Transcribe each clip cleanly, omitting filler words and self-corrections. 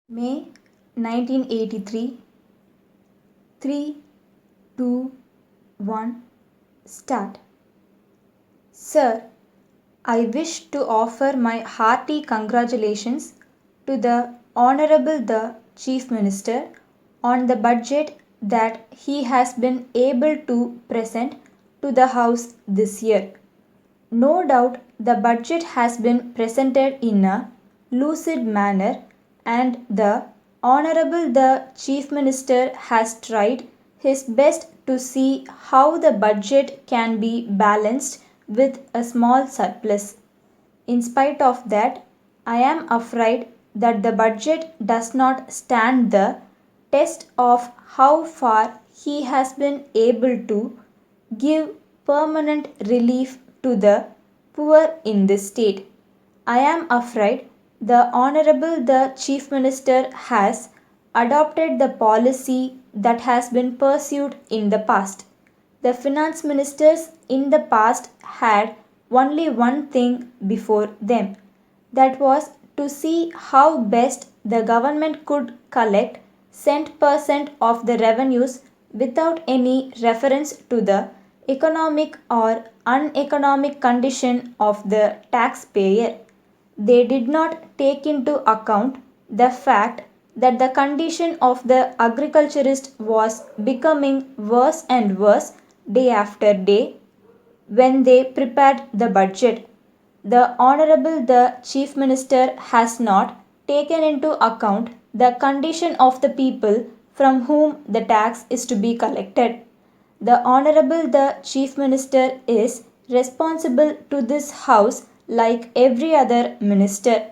May 1983. 3, 2, 1, start. Sir, I wish to offer my hearty congratulations to the Honorable the Chief Minister on the budget that he has been able to present to the House this year. No doubt the budget has been presented in a lucid manner, and the Honorable the Chief Minister has tried his best to see how the budget can be balanced with a small surplus. In spite of that, I am afraid that the budget does not stand the test of how far he has been able to give permanent relief to the poor in this state. I am afraid the Honorable the Chief Minister has adopted the policy that has been pursued in the past. The finance ministers in the past had only one thing before them, that was to see how best the government could collect cent per cent of the revenues without any reference to the economic or uneconomic condition of the taxpayer. They did not take into account the fact that the condition of the agriculturist was becoming worse and worse day after day when they prepared the budget. The Honorable the Chief Minister has not taken into account the condition of the people from whom the tax is to be collected. The Honorable the Chief Minister is responsible to this House like every other minister.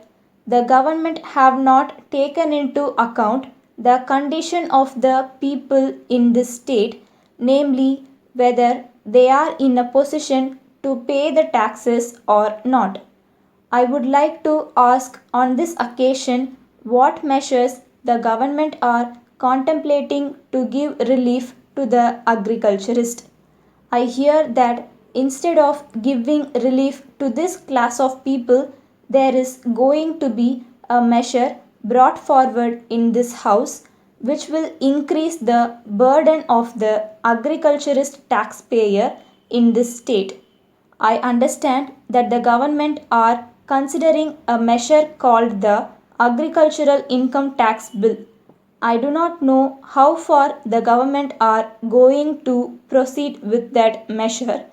The government have not taken into account the condition of the people in this state, namely whether they are in a position to pay the taxes or not. I would like to ask on this occasion what measures the government are contemplating to give relief to the agriculturist. I hear that instead of giving relief to this class of people, there is going to be a measure brought forward in this House which will increase the burden of the agriculturist taxpayer in this state. I understand that the government are considering a measure called the Agricultural Income Tax Bill. I do not know how far the government are going to proceed with that measure,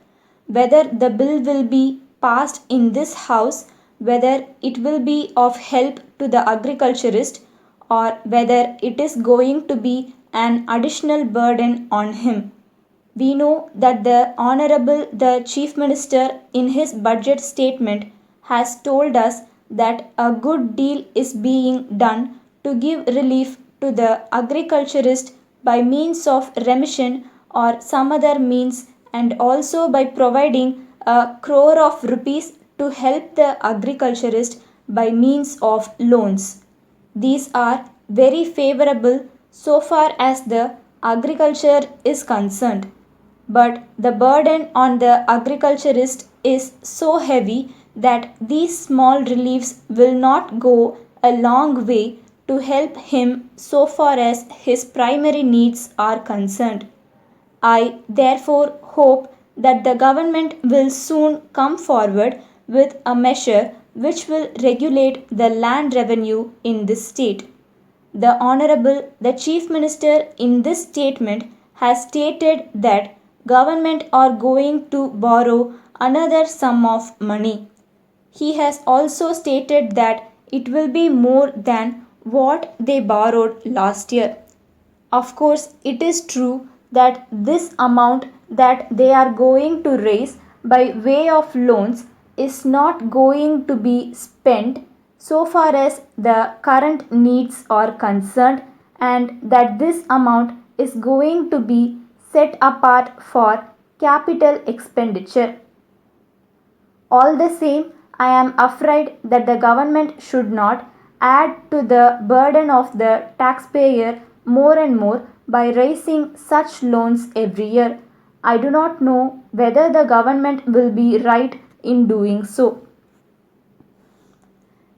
whether the bill will be passed in this house, whether it will be of help to the agriculturist, or whether it is going to be an additional burden on him. We know that the Honorable the Chief Minister in his budget statement has told us that a good deal is being done to give relief to the agriculturist by means of remission or some other means, and also by providing a crore of rupees to help the agriculturist by means of loans. These are very favorable so far as the agriculture is concerned, but the burden on the agriculturist is so heavy that these small reliefs will not go a long way to help him so far as his primary needs are concerned. I therefore hope that the government will soon come forward with a measure which will regulate the land revenue in this state. The Honorable the Chief Minister in this statement has stated that government are going to borrow another sum of money. He has also stated that it will be more than what they borrowed last year. Of course, it is true that this amount that they are going to raise by way of loans is not going to be spent so far as the current needs are concerned, and that this amount is going to be set apart for capital expenditure. All the same, I am afraid that the government should not add to the burden of the taxpayer more and more by raising such loans every year. I do not know whether the government will be right in doing so.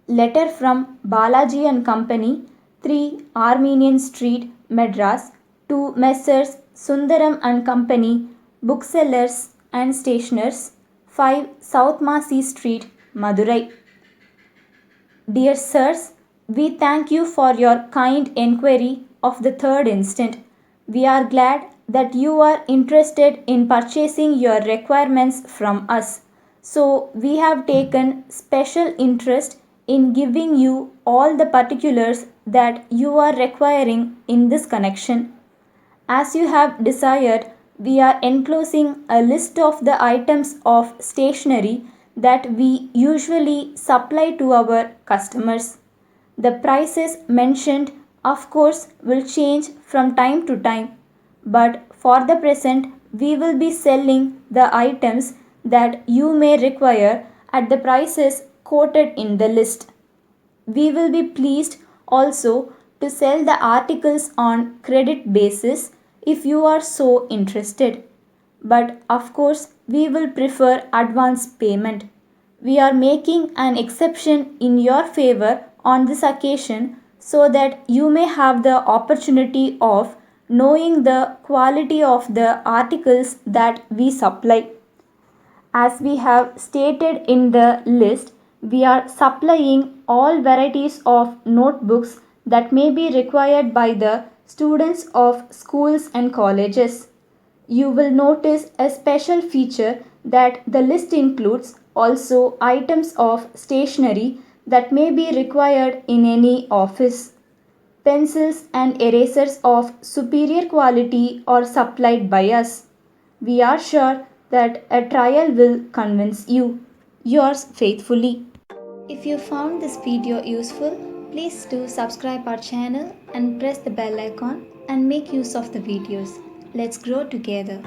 Letter from Balaji and Company, 3 Armenian Street, Madras, to Messrs. Sundaram and Company, booksellers and stationers, 5 South Masi Street, Madurai. Dear sirs, we thank you for your kind enquiry of the third instant. We are glad that you are interested in purchasing your requirements from us. So, we have taken special interest in giving you all the particulars that you are requiring in this connection. As you have desired, we are enclosing a list of the items of stationery that we usually supply to our customers. The prices mentioned, of course, will change from time to time, but for the present, we will be selling the items that you may require at the prices quoted in the list. We will be pleased also to sell the articles on credit basis if you are so interested. But of course, we will prefer advance payment. We are making an exception in your favor on this occasion so that you may have the opportunity of knowing the quality of the articles that we supply. As we have stated in the list, we are supplying all varieties of notebooks that may be required by the students of schools and colleges. You will notice a special feature that the list includes also items of stationery that may be required in any office. Pencils and erasers of superior quality are supplied by us. We are sure that a trial will convince you. Yours faithfully. If you found this video useful, please do subscribe our channel and press the bell icon and make use of the videos. Let's grow together.